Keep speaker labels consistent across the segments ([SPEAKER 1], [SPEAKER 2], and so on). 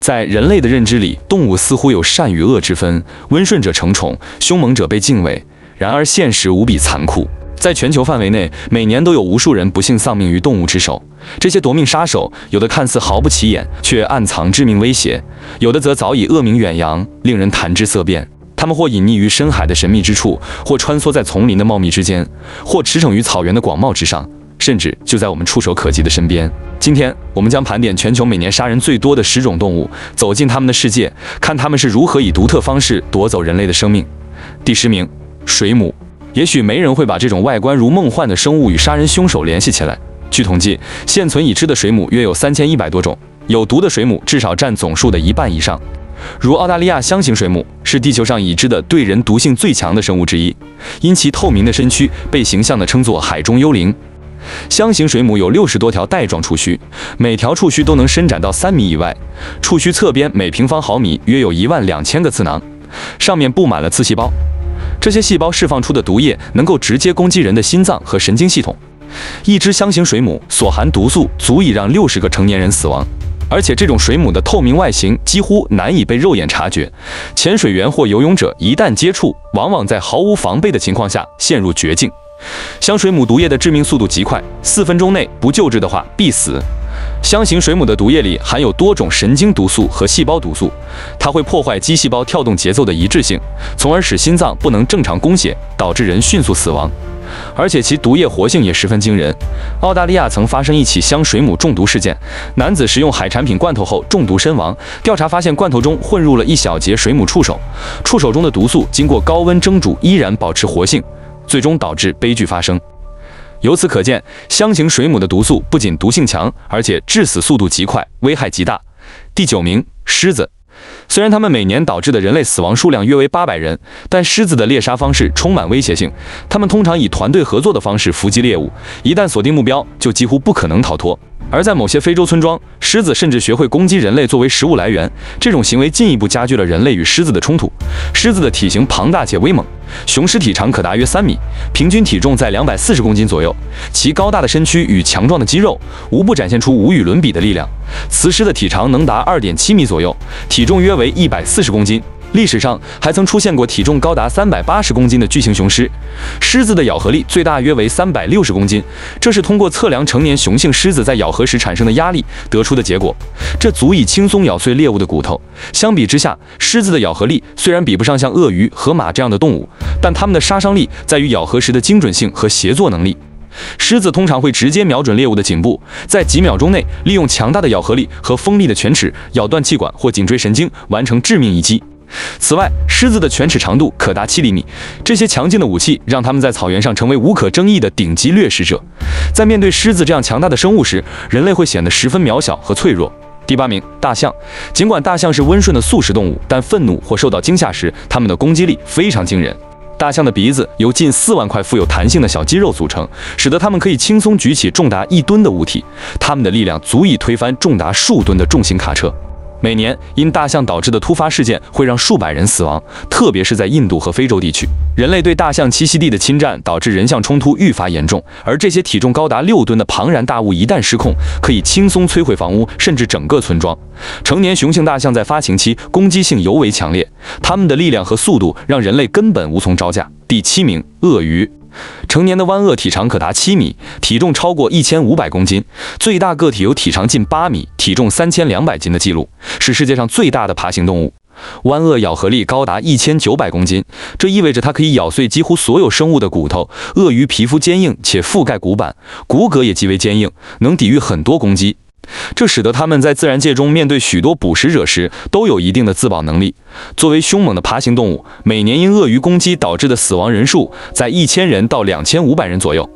[SPEAKER 1] 在人类的认知里，动物似乎有善与恶之分，温顺者承宠，凶猛者被敬畏。然而现实无比残酷，在全球范围内，每年都有无数人不幸丧命于动物之手。这些夺命杀手，有的看似毫不起眼，却暗藏致命威胁；有的则早已恶名远扬，令人谈之色变。他们或隐匿于深海的神秘之处，或穿梭在丛林的茂密之间，或驰骋于草原的广袤之上，甚至就在我们触手可及的身边。今天我们将盘点全球每年杀人最多的10种动物，走进他们的世界，看他们是如何以独特方式夺走人类的生命。第10名，水母。也许没人会把这种外观如梦幻的生物与杀人凶手联系起来。据统计，现存已知的水母约有3100多种，有毒的水母至少占总数的1半以上。如澳大利亚箱型水母是地球上已知的对人毒性最强的生物之一，因其透明的身躯被形象地称作海中幽灵。箱型水母有60多条带状触须，每条触须都能伸展到3米以外，触须侧边每平方毫米约有12000个刺囊，上面布满了刺细胞。这些细胞释放出的毒液能够直接攻击人的心脏和神经系统。一只箱型水母所含毒素足以让60个成年人死亡，而且这种水母的透明外形几乎难以被肉眼察觉。潜水员或游泳者一旦接触，往往在毫无防备的情况下陷入绝境。箱水母毒液的致命速度极快，4分钟内不救治的话必死。箱型水母的毒液里含有多种神经毒素和细胞毒素，它会破坏肌细胞跳动节奏的一致性，从而使心脏不能正常供血，导致人迅速死亡。而且其毒液活性也十分惊人。澳大利亚曾发生一起箱水母中毒事件，男子食用海产品罐头后中毒身亡。调查发现，罐头中混入了一小节水母触手，触手中的毒素经过高温蒸煮依然保持活性，最终导致悲剧发生。由此可见，箱型水母的毒素不仅毒性强，而且致死速度极快，危害极大。第9名，狮子。虽然它们每年导致的人类死亡数量约为800人，但狮子的猎杀方式充满威胁性。它们通常以团队合作的方式伏击猎物，一旦锁定目标，就几乎不可能逃脱。而在某些非洲村庄，狮子甚至学会攻击人类作为食物来源，这种行为进一步加剧了人类与狮子的冲突。狮子的体型庞大且威猛，雄狮体长可达约3米，平均体重在240公斤左右。其高大的身躯与强壮的肌肉，无不展现出无与伦比的力量。雌狮的体长能达2.7米左右，体重约为140公斤。历史上还曾出现过体重高达380公斤的巨型雄狮。狮子的咬合力最大约为360公斤，这是通过测量成年雄性狮子在咬合时产生的压力得出的结果。这足以轻松咬碎猎物的骨头。相比之下，狮子的咬合力虽然比不上像鳄鱼、河马这样的动物，但它们的杀伤力在于咬合时的精准性和协作能力。狮子通常会直接瞄准猎物的颈部，在几秒钟内利用强大的咬合力和锋利的犬齿咬断气管或颈椎神经，完成致命一击。此外，狮子的犬齿长度可达7厘米，这些强劲的武器让它们在草原上成为无可争议的顶级掠食者。在面对狮子这样强大的生物时，人类会显得十分渺小和脆弱。第8名，大象。尽管大象是温顺的素食动物，但愤怒或受到惊吓时，它们的攻击力非常惊人。大象的鼻子由近4万块富有弹性的小肌肉组成，使得它们可以轻松举起重达1吨的物体，它们的力量足以推翻重达数吨的重型卡车。每年因大象导致的突发事件会让数百人死亡，特别是在印度和非洲地区。人类对大象栖息地的侵占导致人象冲突愈发严重，而这些体重高达6吨的庞然大物一旦失控，可以轻松摧毁房屋，甚至整个村庄。成年雄性大象在发情期攻击性尤为强烈，它们的力量和速度让人类根本无从招架。第7名，鳄鱼。成年的湾鳄体长可达7米，体重超过1500公斤，最大个体有体长近8米、体重3200斤的记录，是世界上最大的爬行动物。湾鳄咬合力高达1900公斤，这意味着它可以咬碎几乎所有生物的骨头。鳄鱼皮肤坚硬且覆盖骨板，骨骼也极为坚硬，能抵御很多攻击。这使得它们在自然界中面对许多捕食者时都有一定的自保能力。作为凶猛的爬行动物，每年因鳄鱼攻击导致的死亡人数在1000人到2500人左右。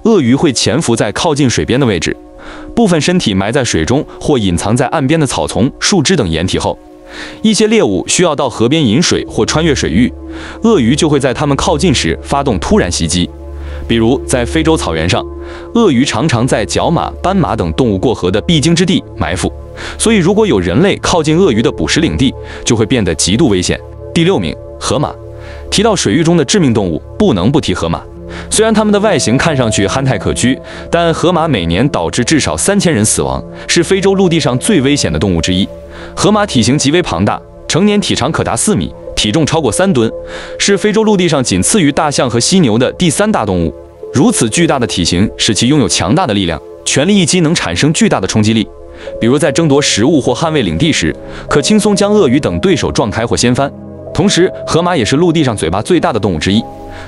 [SPEAKER 1] 鳄鱼会潜伏在靠近水边的位置，部分身体埋在水中或隐藏在岸边的草丛、树枝等掩体后。一些猎物需要到河边饮水或穿越水域，鳄鱼就会在它们靠近时发动突然袭击。比如在非洲草原上，鳄鱼常常在角马、斑马等动物过河的必经之地埋伏，所以如果有人类靠近鳄鱼的捕食领地，就会变得极度危险。第6名，河马。提到水域中的致命动物，不能不提河马。虽然它们的外形看上去憨态可掬，但河马每年导致至少3000人死亡，是非洲陆地上最危险的动物之一。河马体型极为庞大，成年体长可达4米，体重超过3吨，是非洲陆地上仅次于大象和犀牛的第3大动物。如此巨大的体型使其拥有强大的力量，全力一击能产生巨大的冲击力。比如在争夺食物或捍卫领地时，可轻松将鳄鱼等对手撞开或掀翻。同时，河马也是陆地上嘴巴最大的动物之一，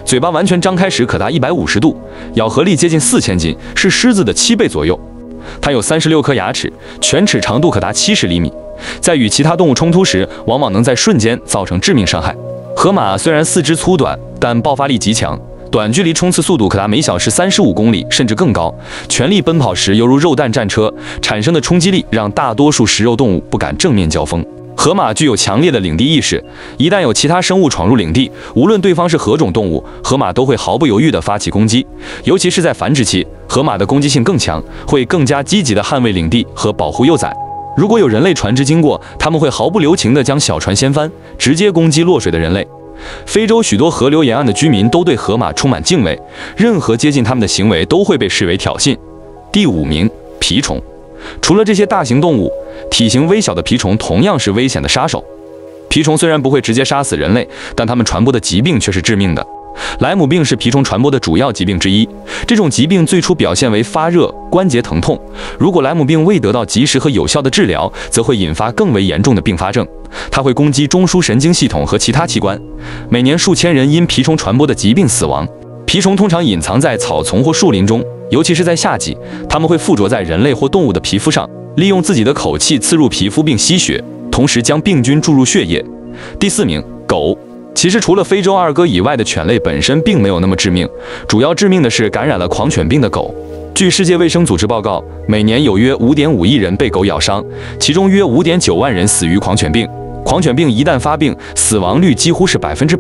[SPEAKER 1] 嘴巴完全张开时可达150度，咬合力接近4000斤，是狮子的7倍左右。它有36颗牙齿，犬齿长度可达70厘米，在与其他动物冲突时，往往能在瞬间造成致命伤害。河马虽然四肢粗短，但爆发力极强，短距离冲刺速度可达每小时35公里，甚至更高。全力奔跑时犹如肉弹战车，产生的冲击力让大多数食肉动物不敢正面交锋。河马具有强烈的领地意识，一旦有其他生物闯入领地，无论对方是何种动物，河马都会毫不犹豫地发起攻击。尤其是在繁殖期，河马的攻击性更强，会更加积极地捍卫领地和保护幼崽。如果有人类船只经过，它们会毫不留情地将小船掀翻，直接攻击落水的人类。非洲许多河流沿岸的居民都对河马充满敬畏，任何接近它们的行为都会被视为挑衅。第5名，蜱虫。除了这些大型动物，体型微小的蜱虫同样是危险的杀手。蜱虫虽然不会直接杀死人类，但它们传播的疾病却是致命的。莱姆病是蜱虫传播的主要疾病之一。这种疾病最初表现为发热、关节疼痛。如果莱姆病未得到及时和有效的治疗，则会引发更为严重的并发症。它会攻击中枢神经系统和其他器官，每年数千人因蜱虫传播的疾病死亡。蜱虫通常隐藏在草丛或树林中，尤其是在夏季，它们会附着在人类或动物的皮肤上，利用自己的口气刺入皮肤并吸血，同时将病菌注入血液。第4名，狗。其实除了非洲二哥以外的犬类本身并没有那么致命，主要致命的是感染了狂犬病的狗。据世界卫生组织报告，每年有约5.5亿人被狗咬伤，其中约5.9万人死于狂犬病。狂犬病一旦发病，死亡率几乎是100%。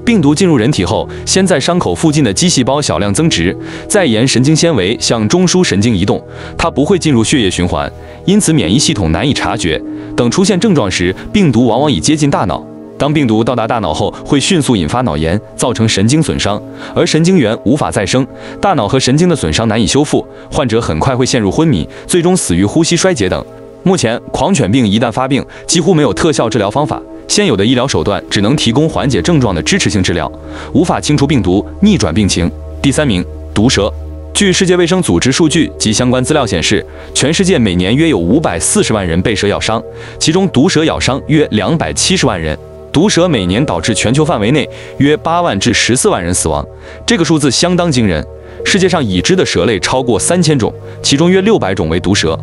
[SPEAKER 1] 病毒进入人体后，先在伤口附近的肌细胞小量增殖，再沿神经纤维向中枢神经移动，它不会进入血液循环，因此免疫系统难以察觉。等出现症状时，病毒往往已接近大脑。当病毒到达大脑后，会迅速引发脑炎，造成神经损伤，而神经元无法再生，大脑和神经的损伤难以修复，患者很快会陷入昏迷，最终死于呼吸衰竭等。目前，狂犬病一旦发病，几乎没有特效治疗方法，现有的医疗手段只能提供缓解症状的支持性治疗，无法清除病毒，逆转病情。第3名，毒蛇。据世界卫生组织数据及相关资料显示，全世界每年约有540万人被蛇咬伤，其中毒蛇咬伤约270万人。毒蛇每年导致全球范围内约8万至14万人死亡，这个数字相当惊人。世界上已知的蛇类超过3000种，其中约600种为毒蛇。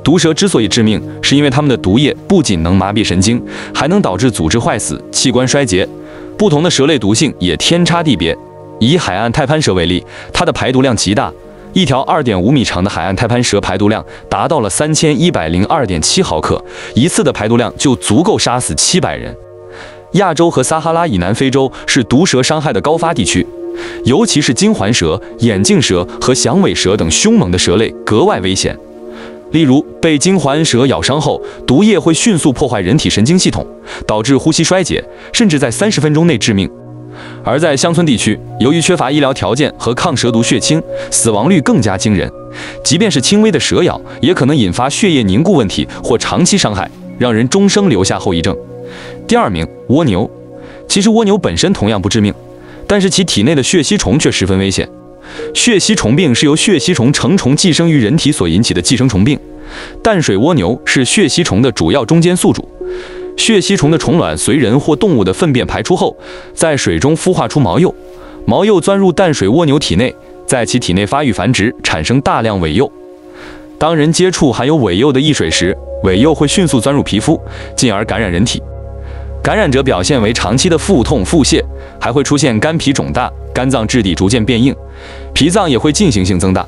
[SPEAKER 1] 毒蛇之所以致命，是因为它们的毒液不仅能麻痹神经，还能导致组织坏死、器官衰竭。不同的蛇类毒性也天差地别。以海岸太攀蛇为例，它的排毒量极大，一条2.5米长的海岸太攀蛇排毒量达到了3102.7毫克，一次的排毒量就足够杀死700人。亚洲和撒哈拉以南非洲是毒蛇伤害的高发地区，尤其是金环蛇、眼镜蛇和响尾蛇等凶猛的蛇类格外危险。例如，被金环蛇咬伤后，毒液会迅速破坏人体神经系统，导致呼吸衰竭，甚至在30分钟内致命。而在乡村地区，由于缺乏医疗条件和抗蛇毒血清，死亡率更加惊人。即便是轻微的蛇咬，也可能引发血液凝固问题或长期伤害，让人终生留下后遗症。第2名，蜗牛。其实蜗牛本身同样不致命，但是其体内的血吸虫却十分危险。血吸虫病是由血吸虫成虫寄生于人体所引起的寄生虫病。淡水蜗牛是血吸虫的主要中间宿主。血吸虫的虫卵随人或动物的粪便排出后，在水中孵化出毛幼，毛幼钻入淡水蜗牛体内，在其体内发育繁殖，产生大量尾幼。当人接触含有尾幼的易水时，尾幼会迅速钻入皮肤，进而感染人体。感染者表现为长期的腹痛、腹泻，还会出现肝脾肿大、肝脏质地逐渐变硬，脾脏也会进行性增大。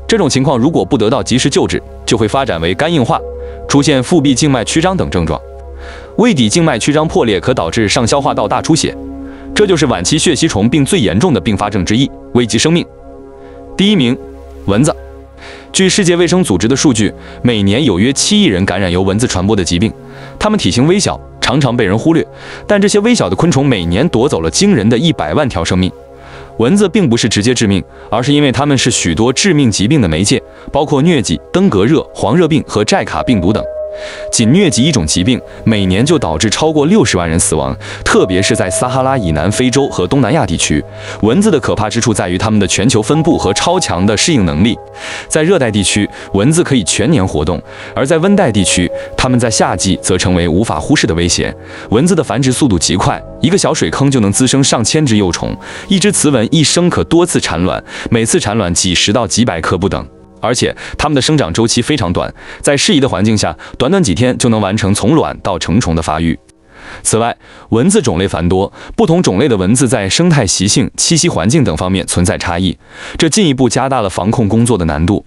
[SPEAKER 1] 这种情况如果不得到及时救治，就会发展为肝硬化，出现腹壁静脉曲张等症状。胃底静脉曲张破裂可导致上消化道大出血，这就是晚期血吸虫病最严重的并发症之一，危及生命。第1名，蚊子。据世界卫生组织的数据，每年有约7亿人感染由蚊子传播的疾病，它们体型微小，常常被人忽略，但这些微小的昆虫每年夺走了惊人的100万条生命。蚊子并不是直接致命，而是因为它们是许多致命疾病的媒介，包括疟疾、登革热、黄热病和寨卡病毒等。仅疟疾一种疾病，每年就导致超过60万人死亡，特别是在撒哈拉以南非洲和东南亚地区。蚊子的可怕之处在于它们的全球分布和超强的适应能力。在热带地区，蚊子可以全年活动，而在温带地区，它们在夏季则成为无法忽视的威胁。蚊子的繁殖速度极快，一个小水坑就能滋生上千只幼虫，一只雌蚊一生可多次产卵，每次产卵几十到几百颗不等。而且它们的生长周期非常短，在适宜的环境下，短短几天就能完成从卵到成虫的发育。此外，蚊子种类繁多，不同种类的蚊子在生态习性、栖息环境等方面存在差异，这进一步加大了防控工作的难度。